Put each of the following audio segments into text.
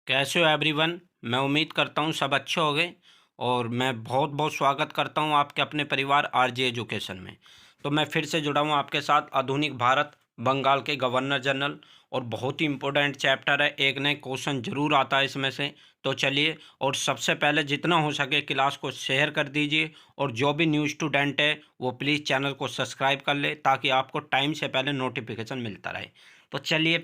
कैसे हो एवरीवन। मैं उम्मीद करता हूँ सब अच्छे होंगे और मैं बहुत बहुत स्वागत करता हूँ आपके अपने परिवार आरजे एजुकेशन में। तो मैं फिर से जुड़ा हूँ आपके साथ आधुनिक भारत बंगाल के गवर्नर जनरल और बहुत ही इम्पोर्टेंट चैप्टर है। एक नए क्वेश्चन जरूर आता है इसमें से। तो चलिए, और सबसे पहले जितना हो सके क्लास को शेयर कर दीजिए और जो भी न्यू स्टूडेंट है वो प्लीज़ चैनल को सब्सक्राइब कर ले ताकि आपको टाइम से पहले नोटिफिकेशन मिलता रहे। तो चलिए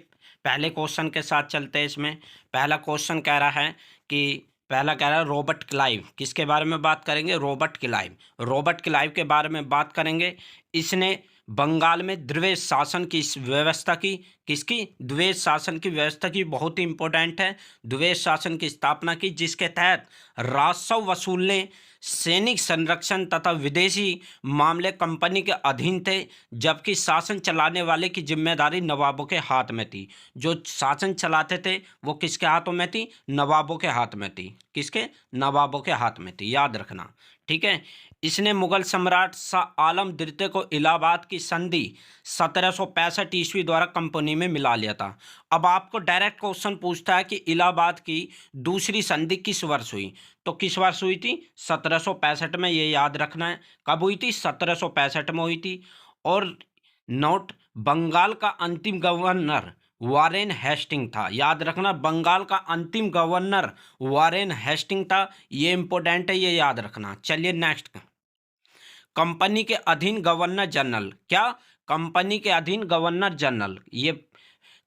पहले क्वेश्चन के साथ चलते हैं। इसमें पहला क्वेश्चन कह रहा है कि पहला कह रहा है रॉबर्ट क्लाइव। किसके बारे में बात करेंगे? Robert Clive. रॉबर्ट क्लाइव के बारे में बात करेंगे। इसने बंगाल में द्विवेद शासन की इस व्यवस्था की, किसकी? द्विवेद शासन की व्यवस्था की, बहुत ही इंपॉर्टेंट है। द्विवेद शासन की स्थापना की जिसके तहत राजस्व वसूलने, सैनिक संरक्षण तथा विदेशी मामले कंपनी के अधीन थे, जबकि शासन चलाने वाले की जिम्मेदारी नवाबों के हाथ में थी। जो शासन चलाते थे वो किसके हाथों में थी? नवाबों के हाथ में थी। किसके? नवाबों के हाथ में थी, याद रखना। ठीक है। इसने मुगल सम्राट शाह आलम द्वितीय को इलाहाबाद की संधि 1765 ईस्वी द्वारा कंपनी में मिला लिया था। अब आपको डायरेक्ट क्वेश्चन पूछता है कि इलाहाबाद की दूसरी संधि किस वर्ष हुई? तो किस वर्ष हुई थी? 1765 में, ये याद रखना है। कब हुई थी? 1765 में हुई थी। और नोट, बंगाल का अंतिम गवर्नर वारेन हेस्टिंग था। याद रखना, बंगाल का अंतिम गवर्नर वारेन हेस्टिंग था। ये इंपॉर्टेंट है, ये याद रखना। चलिए नेक्स्ट। कंपनी के अधीन गवर्नर जनरल। क्या? कंपनी के अधीन गवर्नर जनरल। ये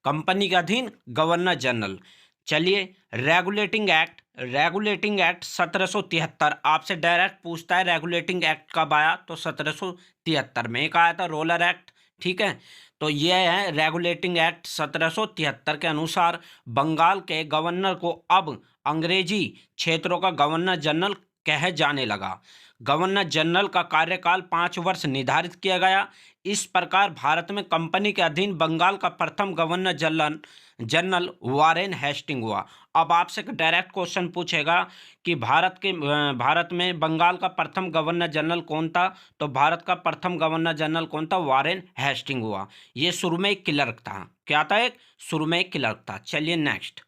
कंपनी के अधीन गवर्नर जनरल। चलिए, रेगुलेटिंग एक्ट। रेगुलेटिंग एक्ट 1773 आपसे डायरेक्ट पूछता है रेगुलेटिंग एक्ट कब आया? तो 1773 में। एक आया था रोलर एक्ट। ठीक है। तो ये है रेगुलेटिंग एक्ट 1773 के अनुसार बंगाल के गवर्नर को अब अंग्रेजी क्षेत्रों का गवर्नर जनरल कहे जाने लगा। गवर्नर जनरल का कार्यकाल 5 वर्ष निर्धारित किया गया। इस प्रकार भारत में कंपनी के अधीन बंगाल का प्रथम governor general general Warren Hastings हुआ। अब आपसे एक डायरेक्ट क्वेश्चन पूछेगा कि भारत में बंगाल का प्रथम गवर्नर जनरल कौन था? तो भारत का प्रथम गवर्नर जनरल कौन था? वारेन हेस्टिंग हुआ। ये शुरू में एक क्लर्क था। क्या था? एक शुरू में एक क्लर्क था। चलिए नेक्स्ट।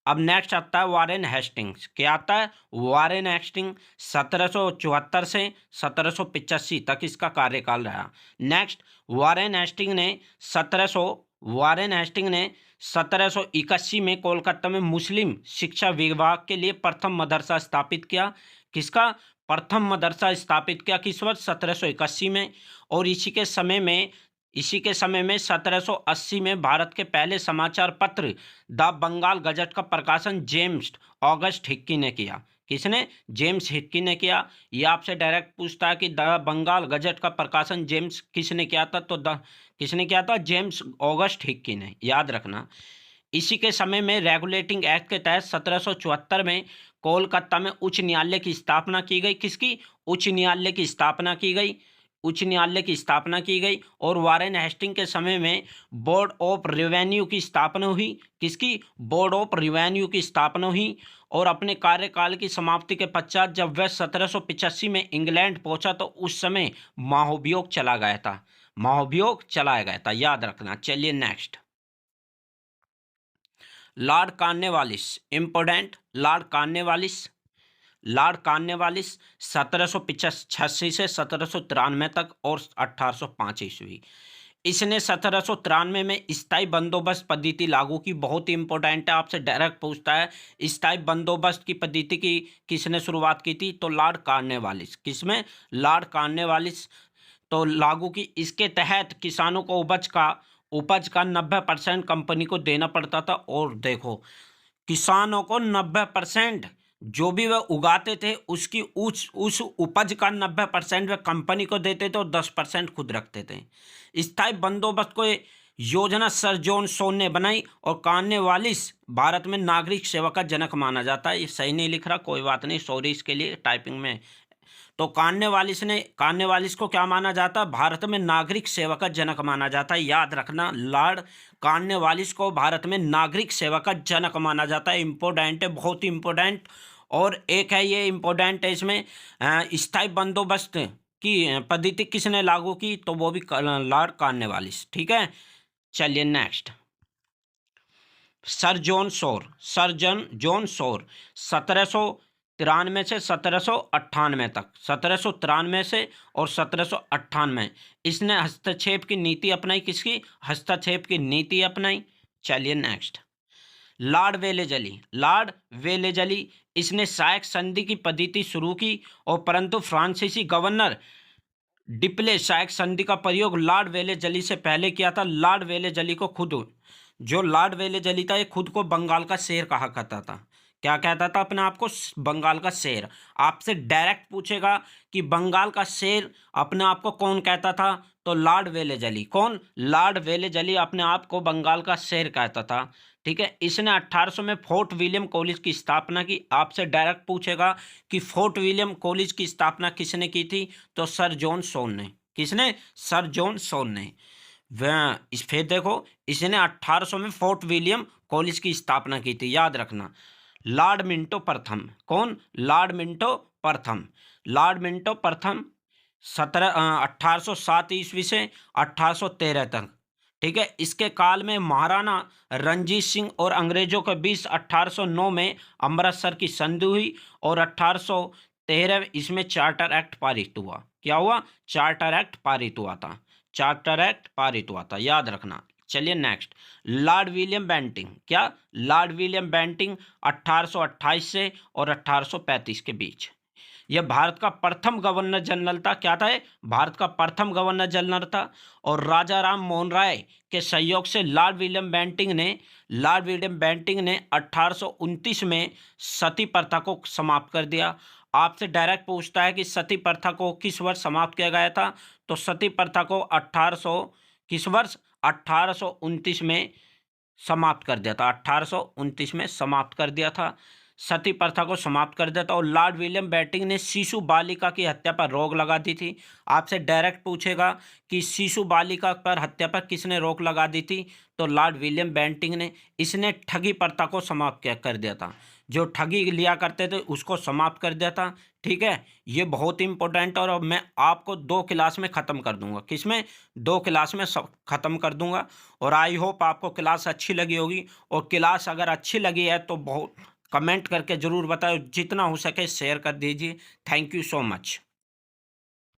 अब नेक्स्ट आता है वारेन हेस्टिंग्स। क्या आता है? वारेन हेस्टिंग 1774 से 1785 तक इसका कार्यकाल रहा। नेक्स्ट, वारेन हेस्टिंग ने 1700 वारेन हेस्टिंग ने 1781 में कोलकाता में मुस्लिम शिक्षा विभाग के लिए प्रथम मदरसा स्थापित किया। किसका? प्रथम मदरसा स्थापित किया किस वर्ष? 1781 में। और इसी के समय में 1780 में भारत के पहले समाचार पत्र द बंगाल गजट का प्रकाशन जेम्स ऑगस्ट हिक्की ने किया। किसने? जेम्स हिक्की ने किया। ये आपसे डायरेक्ट पूछता है कि द बंगाल गजट का प्रकाशन जेम्स किसने किया था? तो द किसने किया था? जेम्स ऑगस्ट हिक्की ने, याद रखना। इसी के समय में रेगुलेटिंग एक्ट के तहत 1774 में कोलकाता में उच्च न्यायालय की स्थापना की गई। किसकी? उच्च न्यायालय की स्थापना की गई। उच्च न्यायालय की स्थापना की गई। और वारेन हेस्टिंग के समय में बोर्ड ऑफ रेवेन्यू की स्थापना हुई। किसकी? बोर्ड ऑफ रेवेन्यू की स्थापना हुई। और अपने कार्यकाल की समाप्ति के पश्चात जब वह 1785 में इंग्लैंड पहुंचा तो उस समय महाभियोग चला गया था। महाभियोग चलाया गया था, याद रखना। चलिए next. Lord Cornwallis, important. Lord Cornwallis 1785 से 1793 तक और 1805 ईस्वी। इसने 1793 में स्थायी बंदोबस्त पद्धति लागू की। बहुत ही इंपॉर्टेंट है, आपसे डायरेक्ट पूछता है स्थायी बंदोबस्त की पद्धति की किसने शुरुआत की थी? तो लॉर्ड कॉर्नवालिस। किसमें? Lord Cornwallis. तो लागू की। इसके तहत किसानों को उपज का 90% कंपनी को देना पड़ता था। और देखो, किसानों को 90%, जो भी वह उगाते थे उसकी उस उपज का 90% वह कंपनी को देते थे और 10% खुद रखते थे। स्थायी बंदोबस्त को योजना सर जॉन सोन ने बनाई। और कॉर्नवालिस भारत में नागरिक सेवा का जनक माना जाता है। ये सही नहीं लिख रहा, कोई बात नहीं, सॉरी इसके लिए टाइपिंग में। तो कॉर्नवालिस को क्या माना जाता है? भारत में नागरिक सेवा का जनक माना जाता है। याद रखना, लॉर्ड कॉर्नवालिस को भारत में नागरिक सेवा का जनक माना जाता है। इंपॉर्टेंट है, बहुत ही इंपॉर्टेंट। और एक है ये इंपॉर्टेंट है इसमें, स्थायी बंदोबस्त की पद्धति किसने लागू की? तो वो भी लॉर्ड कॉर्नवालिस। ठीक है। चलिए नेक्स्ट। सर जॉन शोर 1793 से 1798 तक, 1793 से और 1798 इसने हस्तक्षेप की नीति अपनाई। किसकी? हस्तक्षेप की नीति अपनाई। चलिए नेक्स्ट, लॉर्ड वेलेजली इसने साइक संधि की पद्धति शुरू की और परंतु फ्रांसीसी गवर्नर डिप्ले साइक संधि का प्रयोग लॉर्ड वेलेजली से पहले किया था। लॉर्ड वेलेजली को खुद, जो लॉर्ड वेलेजली था, ये खुद को बंगाल का शेर कहा करता था। क्या कहता था अपने आप को? बंगाल का शेर। आपसे डायरेक्ट पूछेगा कि बंगाल का शेर अपने आप को कौन कहता था, तो लॉर्ड वेलेजली। कौन? लॉर्ड वेलेजली अपने आप को बंगाल का शेर कहता था। ठीक है। इसने 1800 में फोर्ट विलियम कॉलेज की स्थापना की। आपसे डायरेक्ट पूछेगा कि फोर्ट विलियम कॉलेज की स्थापना किसने की थी, तो सर जॉन शोर ने। किसने? सर जॉन शोर ने। वह इस फिर देखो, इसने 1800 में फोर्ट विलियम कॉलेज की स्थापना की थी, याद रखना। लॉर्ड मिंटो प्रथम। कौन? लॉर्ड मिंटो प्रथम। लॉर्ड मिंटो प्रथम 1807 ईस्वी से 1813 तक। ठीक है। इसके काल में महाराणा रणजीत सिंह और अंग्रेजों के बीच 1809 में अमृतसर की संधि हुई और 1813 इसमें चार्टर एक्ट पारित हुआ। क्या हुआ? चार्टर एक्ट पारित हुआ था। चार्टर एक्ट पारित हुआ था, याद रखना। चलिए नेक्स्ट, लॉर्ड विलियम बेंटिंग। क्या? लॉर्ड विलियम बेंटिंग 1828 से और 1835 के बीच। यह भारत का प्रथम गवर्नर जनरल था। क्या था? भारत का प्रथम गवर्नर जनरल था। और राजा राम मोहन राय के सहयोग से लॉर्ड विलियम बेंटिंग ने 1829 में सती प्रथा को समाप्त कर दिया। आपसे डायरेक्ट पूछता है कि सती प्रथा को किस वर्ष समाप्त किया गया था, तो सती प्रथा को 1829 में समाप्त कर दिया था। 1829 में समाप्त कर दिया था, सती प्रथा को समाप्त कर दिया था। और लॉर्ड विलियम बेंटिंग ने शिशु बालिका की हत्या पर रोक लगा दी थी। आपसे डायरेक्ट पूछेगा कि शिशु बालिका पर हत्या पर किसने रोक लगा दी थी, तो लॉर्ड विलियम बेंटिंग ने। इसने ठगी प्रथा को समाप्त कर दिया था। जो ठगी लिया करते थे उसको समाप्त कर दिया था। ठीक है। ये बहुत इंपॉर्टेंट, और मैं आपको 2 क्लास में ख़त्म कर दूंगा। किसमें? 2 क्लास में सब ख़त्म कर दूंगा। और आई होप आपको क्लास अच्छी लगी होगी। और क्लास अगर अच्छी लगी है तो बहुत कमेंट करके ज़रूर बताओ, जितना हो सके शेयर कर दीजिए। Thank you so much.